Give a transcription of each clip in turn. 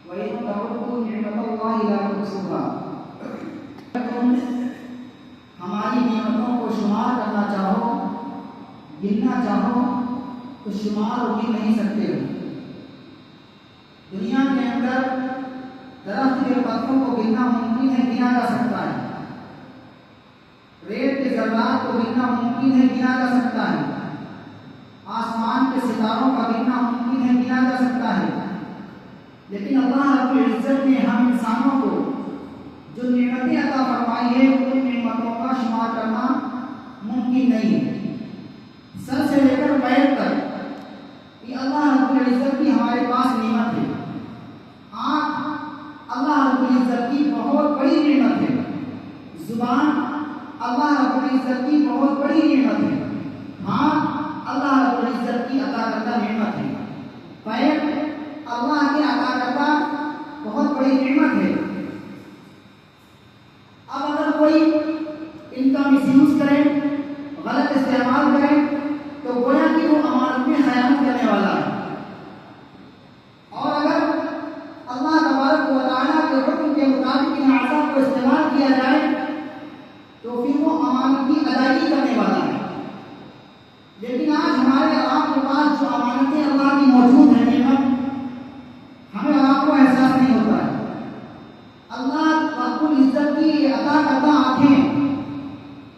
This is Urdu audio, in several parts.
وَإِن تَعُدُّوا نِعْمَتَ اللَّهِ لَا تُحْصُوهَا. تم ہماری نعمتوں کو شمار کرنا چاہو، گننا چاہو تو شمار ہو گن نہیں سکتے ہو. دنیا کے اندر درخت کے پتوں کو گننا ممکن ہے، گنا جا سکتا ہے. ریت کے ذرات کو گننا ممکن ہے، گنا جا سکتا ہے. آسمان کے ستاروں کا گننا ممکن ہے، گنا جا سکتا ہے. لیکن اللہ رب العزت نے ہم انسانوں کو جو نعمتیں عطا فرمائی ہے ان نعمتوں کا شمار کرنا ممکن نہیں ہے. سر سے لے کر پیر تک یہ اللہ رب العزت کی ہمارے پاس نعمت ہے. آنکھ اللہ رب العزت کی بہت بڑی نعمت ہے. زبان اللہ رب العزت کی بہت بڑی نعمت ہے. ہاتھ اللہ رب العزت کی عطا کردہ نعمت ہے. پیر اللہ کی عطا کردہ بہت بڑی نعمت ہے. اب اگر کوئی ان کا مس یوز کرے، غلط استعمال کرے تو گویا کہ وہ امانت میں خیانت کرنے والا ہے. اور اگر اللہ تبارک و تعالیٰ کے حکم کے مطابق ان اعضاء کو استعمال کیا جائے تو پھر وہ امانت کی ادائیگی کرنے والا ہے. لیکن آج ہمارے آپ کے پاس جو امانتیں اللہ کی موجود ہیں نعمت، ہمیں آپ کو احساس نہیں ہوتا ہے. اللہ رب العزت کی عطا کردہ آنکھیں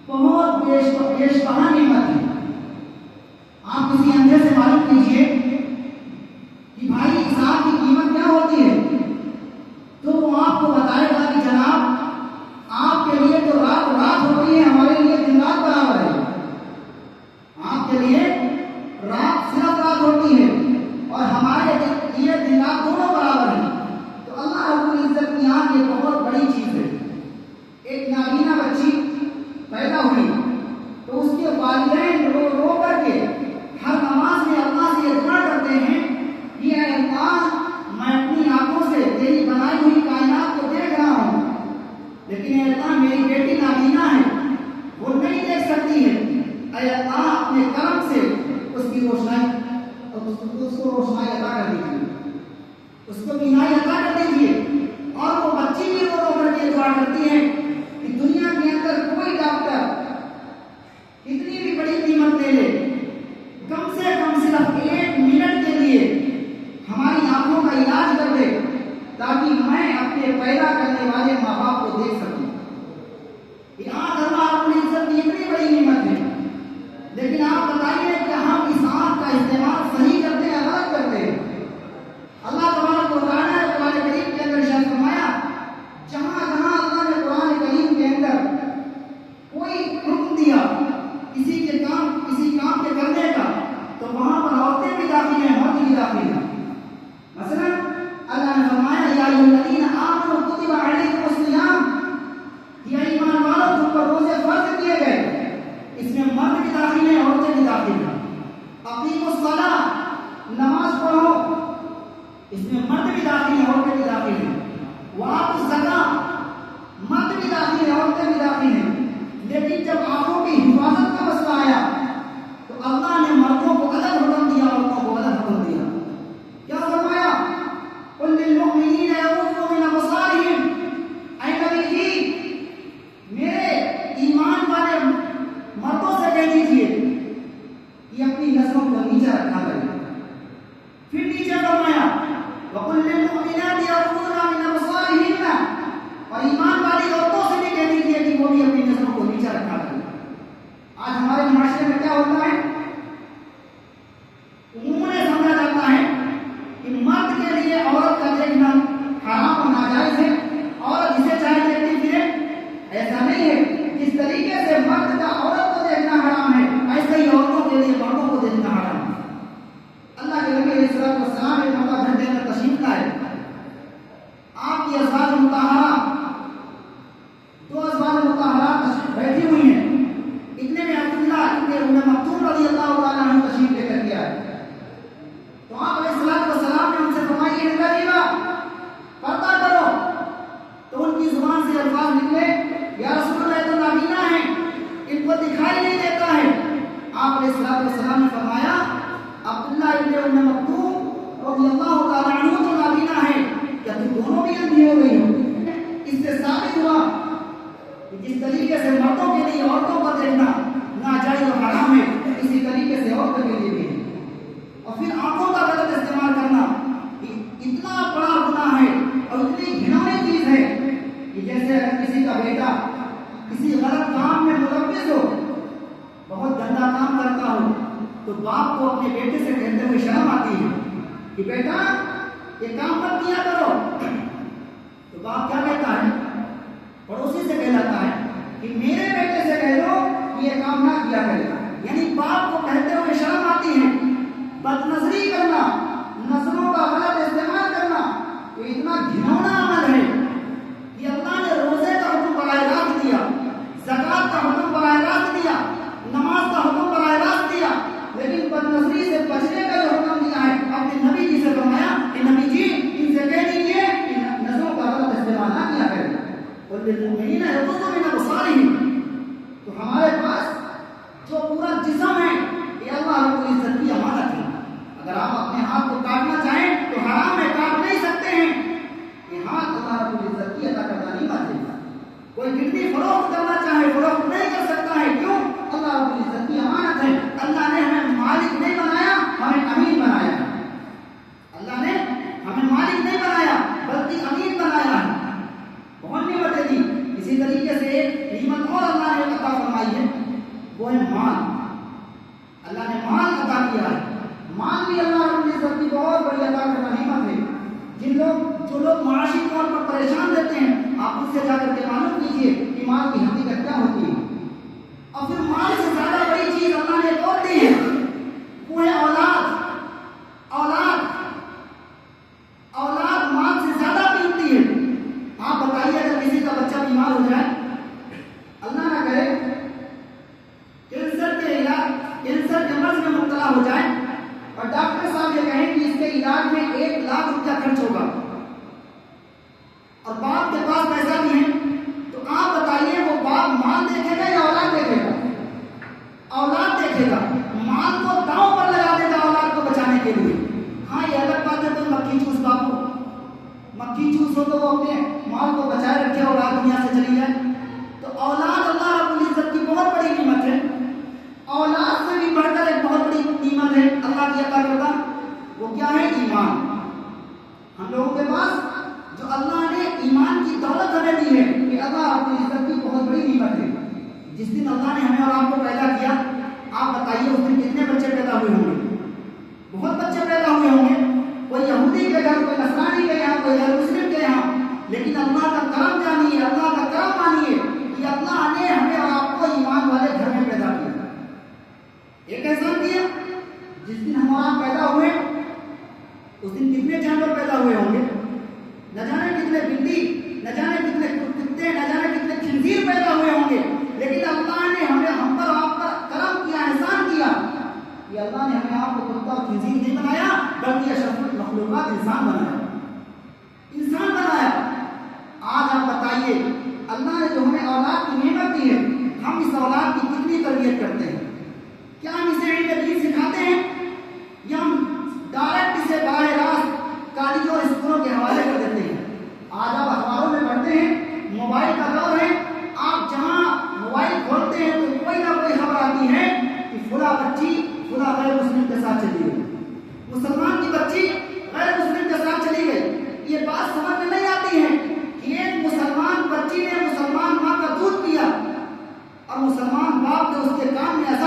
بہت بیش بہا نعمت ہے. آپ کسی اندھے سے معلوم کیجئے کہ بھائی اس آنکھ کی قیمت کیا ہوتی ہے، تو وہ آپ کو بتائے گا کہ جناب آپ کے لیے تو رات رات ہوتی ہے، ہمارے لیے دن رات برابر ہے. آپ کے لیے رات صرف رات ہوتی ہے اور ہمارے لیے دن رات دونوں برابر ہیں. تو اللہ رب العزت کی آنکھ یہ بہت بڑی چیز ہے. ایک نابینا بچی پیدا ہوئی تو اس کے والدین رو رو کر کے ہر نماز میں اللہ سے یہ دعا کرتے ہیں کہ اے اللہ میں اپنی آنکھوں سے تیری بنائی ہوئی کائنات کو دیکھ رہا ہوں، لیکن اے اللہ میری بیٹی نابینا ہے، وہ نہیں دیکھ سکتی ہے. اے اللہ اپنے کرم سے اس کی روشنائی اس کو روشنائی عطا کر دیجیے، اس کو بینائی عطا کر دیجیے. اور وہ بچی بھی رو رو کر کے دعا کرتی ہے کہ دنیا کے اندر کوئی ڈاکٹر کتنی بھی بڑی قیمت لے لے، کم سے کم صرف 1 منٹ کے لیے ہماری آنکھوں کا علاج کر دے تاکہ میں اپنے پیدا کرنے والے ماں باپ کو دیکھ سکوں. یہ آنکھ اللہ رب العزت کی اتنی بڑی نعمت ہے. لیکن آپ بتائیے کہ ہم اس آنکھ کا استعمال صحیح کرتے ہیں یا غلط کرتے ہیں؟ اللہ تبارک و تعالیٰ نے قرآن کریم کے اندر ارشاد فرمایا، جہاں جہاں اللہ نے قرآن کریم کے اندر کوئی حکم دیا کسی کام کے کرنے کا تو وہاں پر عورتیں بھی داخل ہیں، مرد بھی داخل ہیں. مثلا اللہ نے فرمایا یا ایھا الذین آمنوا کتب علیکم الصیام، یا ایمان والو تم پر روزے فرض کیے گئے. اس میں مرد بھی داخل ہیں، عورتیں بھی داخل ہیں. اقیموا الصلاۃ، نماز پڑھو، اس میں مرد بھی داخل ہیں، عورتیں بھی داخل ہیں. وآتوا الزکاۃ، مرد بھی داخل ہیں، عورتیں بھی داخل ہیں. لیکن جب آنکھوں کی حفاظت کا مسئلہ آیا تو اللہ نے مردوں کو الگ حکم دیا، عورتوں کو الگ حکم دیا. کیا فرمایا؟ قل للمؤمنین یغضوا من ابصارہم، اے نبی جی میرے ایمان والے مردوں سے کہہ دیجیے کہ اپنی نظروں کو نیچے رکھا کریں. پھر نیچے فرمایا وقل للمؤمنات یغضضن من ابصارہن، اور ایمان والی عورتوں سے بھی کہہ دیجیے کہ وہ بھی اپنی نظروں کو نیچے رکھا کریں. آج ہمارے معاشرے میں کیا ہوتا ہے؟ عموماً سمجھا جاتا ہے کہ مرد کے لیے عورت کا دیکھنا حرام اور ناجائز ہے، عورت جسے چاہے دیکھتی پھرے. ایسا نہیں ہے. جس طریقے سے مرد کا عورت کو دیکھنا حرام ہے، ایسے ہی عورتوں کے لیے مردوں کو دیکھنا حرام ہے. اللہ کے نبی علیہ الصلوۃ والسلام ایک مرتبہ گھر دے کر تشریف لائے. آپ کی ازواج مطہرہ، 2 ازواج مطہرات بیٹھی ہوئی ہیں. اتنے میں عبداللہ ابن ام مکتوم رضی اللہ تعالیٰ عنہ تشریف لے کر کے آئے. تو آپ علیہ الصلوۃ والسلام نے ان سے فرمایا یہ نکلیے، پردہ کرو. تو ان کی زبان سے الفاظ نکلے یا رسول اللہ تو نابینا ہیں، ان کو دکھائی نہیں دیتا ہے. آپ علیہ الصلوۃ والسلام نے فرمایا عبداللہ ابن ام مکتوم رضی اللہ تعالیٰ عنہ تو نابینا ہے، کیا تم جس طریقے سے مردوں کے لیے عورتوں کو دیکھنا ناجائز اور حرام ہے، اسی طریقے سے عورتوں کے لیے بھی ہے۔ اور پھر آنکھوں کا غلط استعمال کرنا اتنا بڑا گناہ ہے اور اتنی گھناؤنی چیز ہے کہ جیسے اگر کسی کا بیٹا کسی غلط کام میں ملوث ہو، بہت گندا کام کرتا ہو، تو باپ کو اپنے بیٹے سے کہتے ہوئے شرم آتی ہے کہ بیٹا یہ کام مت کیا کرو، تو باپ کیا کہتا ہے؟ پڑوسی سے کہلاتا ہے کہ میرے بیٹے سے کہہ دو کہ یہ کام نہ کیا کرے، یعنی باپ کو کہتے ہوئے شرم آتی ہے۔ بد نظری کرنا، نظروں کا غلط استعمال کرنا، تو اتنا گھناؤنا عمل ہے کہ اللہ نے روزے کا حکم براہ راست دیا، زکوٰۃ کا حکم براہ راست دیا، نماز کا حکم براہ راست دیا، لیکن بد نظری سے بچنے کا جو حکم دیا ہے اپنے نبی جی سے فرمایا کہ نبی جی ان سے کہہ دیجیے کہ نظروں کا غلط استعمال نہ کیا کرے، اور للمؤمنین یغضوا من ابصارہم۔ تو ہمارے پاس جو پورا جسم ہے یہ اللہ رب العزت کی امانت ہے، اگر آپ اپنے ہاتھ کو کاٹنا چاہیں تو حرام میں کاٹ نہیں سکتے ہیں، یہ ہاتھ اللہ رب العزت کی عطا کردہ نعمت ہے۔ کوئی گرتی فروخت کرنا چاہے فروخت نہیں کر سکتا ہے، کیوں؟ اللہ رب العزت کی امانت ہے۔ اللہ نے ہمیں مالک نہیں بنایا، ہمیں امین بنایا ہے۔ اللہ نے ہمیں مالک نہیں بنایا بلکہ امین بنایا ہے، بہت نعمتیں دی۔ اسی طریقے سے ایک نعمت اور اللہ نے عطا فرمائی ہے، وہ ہے مال۔ اللہ نے مال عطا کیا ہے، مال بھی اللہ رب العزت کی بہت بڑی عطا کردہ نعمت ہے۔ جو لوگ معاشی طور پر پریشان رہتے ہیں، آپ اس سے جا کر کے معلوم کیجیے کہ مال کی حقیقت کیا ہوتی ہے۔ اور پھر مال سے زیادہ بڑی چیز اللہ نے اور دی ہے، وہ ہے اولاد۔ اولاد مال سے زیادہ قیمتی ہے۔ آپ بتائیے اگر کسی کا بچہ بیمار ہو جائے، اللہ نہ کرے کینسر کے مرض میں مبتلا ہو جائے، اور ڈاکٹر صاحب یہ کہیں کہ اس کے علاج میں 1,00,000 روپیہ خرچ ہوگا، اور باپ کے پاس پیسہ بھی ہے، تو آپ بتائیے وہ باپ مال دیکھے گا یا اولاد دیکھے گا؟ اولاد دیکھے گا، مال کو داؤں پر لگا دے گا اولاد کو بچانے کے لیے۔ ہاں یہ الگ بات ہے کوئی مکھی چوس باپ ہو، مکھی چوس ہو تو وہ اپنے مال کو بچائے رکھے، اولاد دنیا سے چلی جائے۔ تو اولاد اللہ رب العزت کی بہت بڑی نعمت ہے۔ اولاد سے بھی بڑھ کر ایک بہت بڑی نعمت ہے اللہ کی عطا کردہ، وہ کیا ہے؟ ایمان۔ ہم لوگوں کے پاس جو اللہ نے ایمان کی دولت ہمیں دی ہے، کہ اللہ رب العزت کی بہت بڑی نعمت ہے۔ جس دن اللہ نے ہمیں اور آپ کو پیدا کیا، آپ بتائیے اس دن کتنے بچے پیدا ہوئے ہوں گے؟ بہت بچے پیدا ہوئے ہوں گے، کوئی یہودی کے گھر، کوئی نصرانی کے یہاں، کوئی غیر مسلم کے یہاں، لیکن اللہ کا کرم جانیے، اللہ کا کرم مانیے کہ اللہ نے ہمیں اور آپ کو ایمان والے گھر میں پیدا کیا۔ ایک احسان کیا، جس دن ہم اور آپ پیدا ہوئے اس دن کتنے جانور پیدا ہوئے ہوں گے؟ نہ جانے کتنے بلی، نہ جانے کتنے کتے، نہ جانے کتنے خنزیر پیدا ہوئے ہوں گے، لیکن اللہ نے ہم پر آپ پر کرم کیا، احسان کیا کہ اللہ نے ہمیں آپ کو کتا اور خنزیر نہیں بنایا بلکہ اشرف المخلوقات انسان بنایا۔ آج آپ بتائیے اللہ نے جو ہمیں اولاد کی نعمت دی ہے، ہم اس اولاد کی کتنی تربیت کرتے ہیں؟ کیا ہم اسے علم دین سکھاتے ہیں، یا ہم ڈائریکٹ اسے براہ راست کالجوں اور اسکولوں کے حوالے کر دیتے ہیں؟ آج آپ اخباروں میں پڑھتے ہیں، موبائل کا دور ہے، آپ جہاں موبائل کھولتے ہیں تو کوئی نہ کوئی خبر آتی ہے کہ فلاں بچی فلاں غیر مسلم کے ساتھ چلی گئی، مسلمان کی بچی غیر مسلم کے ساتھ چلی گئی۔ یہ بات سمجھ میں نہیں آتی ہے کہ ایک مسلمان بچی نے مسلمان ماں کا دودھ پیا اور مسلمان باپ نے اس کے کام میں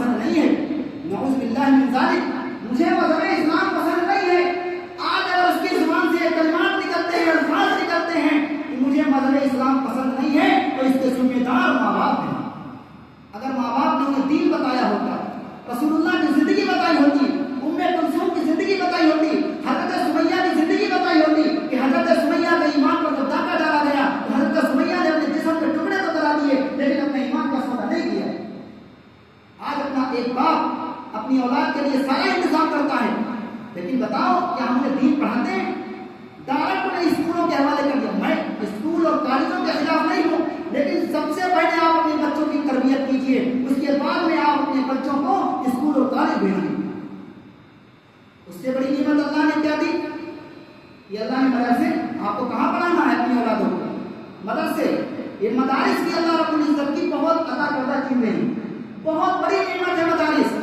پسند نہیں ہے. نعوذ باللہ من ذالک. مجھے مذہب اسلام پسند نہیں ہے. آج اگر اس کی زبان سے کلمات نکلتے ہیں, الفاظ نکلتے ہیں کہ مجھے مذہب اسلام پسند نہیں ہے, تو اس کے ذمہ دار ماں باپ ہیں. اگر ماں باپ نے انہیں دین بتایا ہوتا, رسول اللہ کی زندگی بتائی ہوتی, ام کلثوم کی زندگی بتائی ہوتی, حضرت سمیہ کی زندگی بتائی ہوتی کہ حضرت سمیہ کے ایمان پر جب ڈاکہ ڈالا گیا تو حضرت سمیہ نے اپنے جسم کے ٹکڑے تو کرا دیے لیکن اپنے ایمان کا سودا نہیں کیا. آج اپنا ایک باپ اپنی اولاد کے لیے سارا انتظام کرتا ہے, لیکن بتاؤ کیا ہم نے دین پڑھاتے ہیں؟ ڈائریکٹ نے اسکولوں کے حوالے کر دیا. میں اسکول اور کالجوں کے خلاف نہیں ہوں, لیکن سب سے پہلے آپ اپنے بچوں کی تربیت کیجیے, اس کے بعد میں آپ اپنے بچوں کو اسکول اور کالج بھیجیے. اس سے بڑی نعمت اللہ نے کیا دی؟ یہ اللہ نے مدرسے آپ کو کہاں پڑھانا ہے اپنی اولادوں کو؟ مدرسے. یہ مدارس کی اللہ رب العزت کی بہت عطا کردہ چیزیں ہیں, بہت بڑی نعمت ہے مدارس.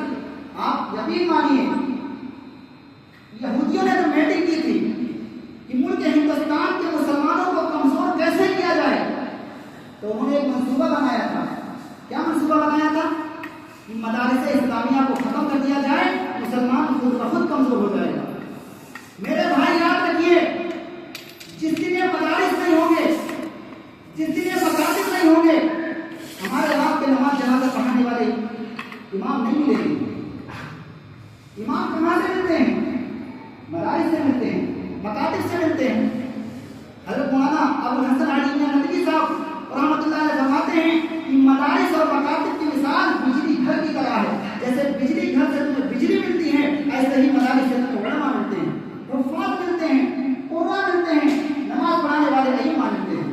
آپ یقین مانیے یہودیوں نے تو میٹنگ کی تھی کہ ملک ہندوستان کے مسلمانوں کو کمزور کیسے کیا جائے, تو انہوں نے ایک منصوبہ بنایا تھا. کیا منصوبہ بنایا تھا؟ کہ مدارس اسلامیہ کو ختم کر دیا جائے, مسلمان خود بخود کمزور ہو جائے گا. میرے بھائی یاد رکھیے, جس دن یہ مدارس نہیں ہوں گے, جس دن یہ مکاتب نہیں ہوں گے, ہمارے آپ کے نماز جنازہ پڑھانے والے امام نہیں ملیں گے. امام کہاں سے ملتے ہیں؟ مدارس سے ملتے ہیں, مکاتب سے ملتے ہیں. حضرت مولانا ابو الحسن علی ندوی صاحب رحمۃ اللہ علیہ فرماتے ہیں کہ مدارس اور مکاتب کی مثال بجلی گھر کی طرح ہے. جیسے بجلی گھر سے تمہیں بجلی ملتی ہے, ایسے ہی مدارس سے تمہیں علماء ملتے ہیں, حفاظ ملتے ہیں, قرآن ملتے ہیں, نماز پڑھانے والے ائمہ ملتے ہیں.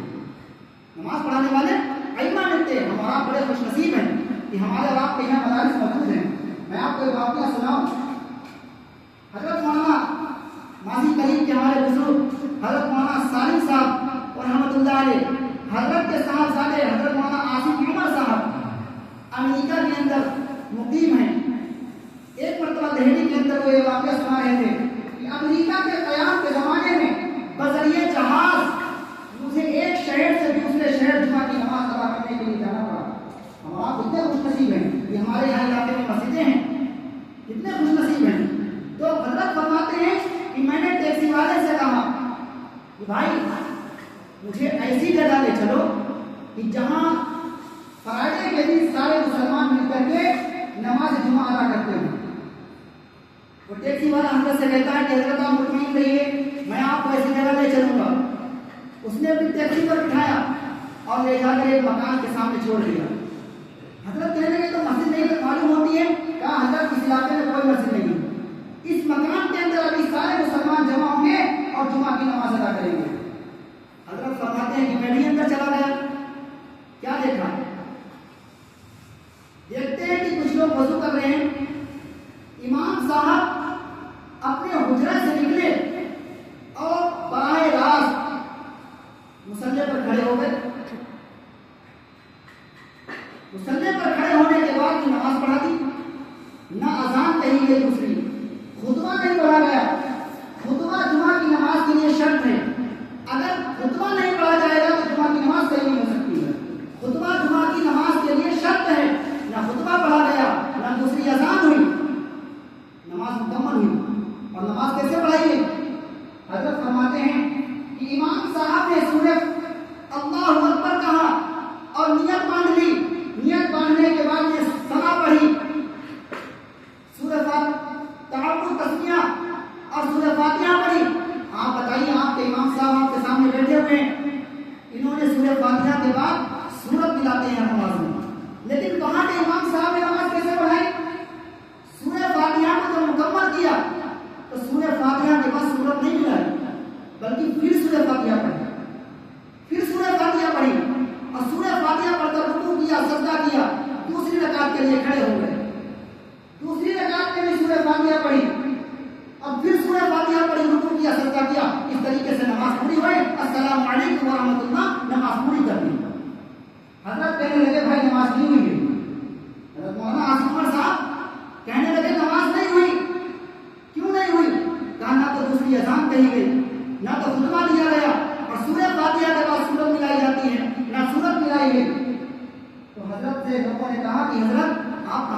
نماز پڑھانے والے ائمہ ملتے ہیں. ہم اور آپ بڑے خوش نصیب ہیں کہ ہمارے اور آپ کے یہاں مدارس موجود ہیں. میں آپ کو ایک واقعہ سناؤں. حضرت مولانا ماضی قریب کے ہمارے بزرگ حضرت مولانا سالم صاحب اور رحمۃ اللہ علیہ, حضرت کے صاحبزادے حضرت مولانا آصف عمر صاحب امریکہ کے اندر مقیم ہیں. ایک مرتبہ دہلی کے اندر وہ یہ واقعہ سنا رہے تھے کہ امریکہ کے قیام کے زمانے میں بذریعہ جہاز مجھے ایک شہر سے دوسرے شہر جمعہ کی نماز ادا کرنے کے لیے جانا پڑا. ہم آپ اتنے خوش نصیب ہیں کہ ہمارے یہاں علاقے میں مسجدیں ہیں, اتنے خوش نصیب ہیں. تو حضرت فرماتے ہیں کہ میں نے ٹیکسی والے سے کہا کہ بھائی مجھے ایسی جگہ لے چلو کہ جہاں فرائیڈے کے دن سارے مسلمان مل کر کے نماز جمعہ ادا کرتے ہیں. وہ ٹیکسی والا حضرت سے کہتا ہے کہ حضرت آپ مطمئن رہیے, میں آپ کو ایسی جگہ لے چلوں گا. اس نے اپنی ٹیکسی پر بٹھایا اور لے جا کر ایک مکان کے سامنے چھوڑ دیا. حضرت کہنے لگے تو مسجد نہیں تو معلوم ہوتی ہے. کہا حضرت اس علاقے میں کوئی مسجد نہیں ہے, اس مکان کے اندر ابھی سارے مسلمان جمع ہوں گے اور جمعہ کی نماز ادا کریں گے. حضرت فرماتے ہیں کہ میں بھی اندر چلا گیا. کیا دیکھا؟ دیکھتے ہیں کہ کچھ لوگ وضو کر رہے ہیں. امام صاحب اپنے حجرے سے نکلے اور براہ راست مصلی پر کھڑے ہو گئے. مصلی پر کھڑے ہونے کے بعد نماز پڑھا دی. نہ اذان کہی گئی, دوسری خطبہ نہیں پڑھا گیا. خطبہ جمعہ کی نماز کے لیے شرط ہے. اگر خطبہ نہیں پڑھا جائے گا تو جمعہ کی نماز صحیح نہیں ہو سکتی ہے. خطبہ جمعہ کی نماز کے لیے شرط ہے. نہ خطبہ پڑھا گیا, نہ دوسری اذان ہوئی, نماز مکمل ہوئی. اور نماز کیسے پڑھائی گئی؟ حضرت فرماتے ہیں کہ امام صاحب نے صرف اللہ اکبر کہا اور نیت باندھ لی. نیت باندھنے کے بعد یہ ثنا پڑھی, سورہ تعاون تسمیہ اور سورہ فاتحہ پڑھی. آپ بتائیے, آپ کے امام صاحب آپ کے سامنے بیٹھے ہوئے ہیں, انہوں نے سورہ فاتحہ کے بعد سورت ملاتے ہیں نماز میں, لیکن وہاں کے امام صاحب نے نماز کیسے پڑھائی؟ سورہ فاتحہ کو جب مکمل کیا تو سورہ فاتحہ کے بعد سورت نہیں ملائی, بلکہ پھر سورہ فاتحہ پڑھی, پھر سورہ فاتحہ پڑھی اور سورہ فاتحہ پڑھ کر رکوع کیا, سجدہ کیا. دوسری رکعت کے لیے کھڑے ہو گئے. دوسری رکعت میں بھی سورہ فاتحہ پڑھی اور پھر سورہ فاتحہ پڑھی, رکوع کیا, سجدہ کیا. اس طریقے سے نماز پوری ہوئی. السلام علیکم ورحمۃ اللہ, نماز پوری کر دی. حضرت کہنے لگے بھائی نماز نہیں ہوئی ہے. حضرت مولانا آصف عمر صاحب کہنے لگے نماز نہیں ہوئی. کیوں نہیں ہوئی؟ کہا نہ تو دوسری اذان کہی گئی, نہ تو خطبہ دیا گیا, اور سورہ فاتحہ کے بعد سورت ملائی جاتی ہے, نہ سورت ملائی گئی. تو حضرت سے لوگوں نے کہا کہ حضرت آپ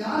4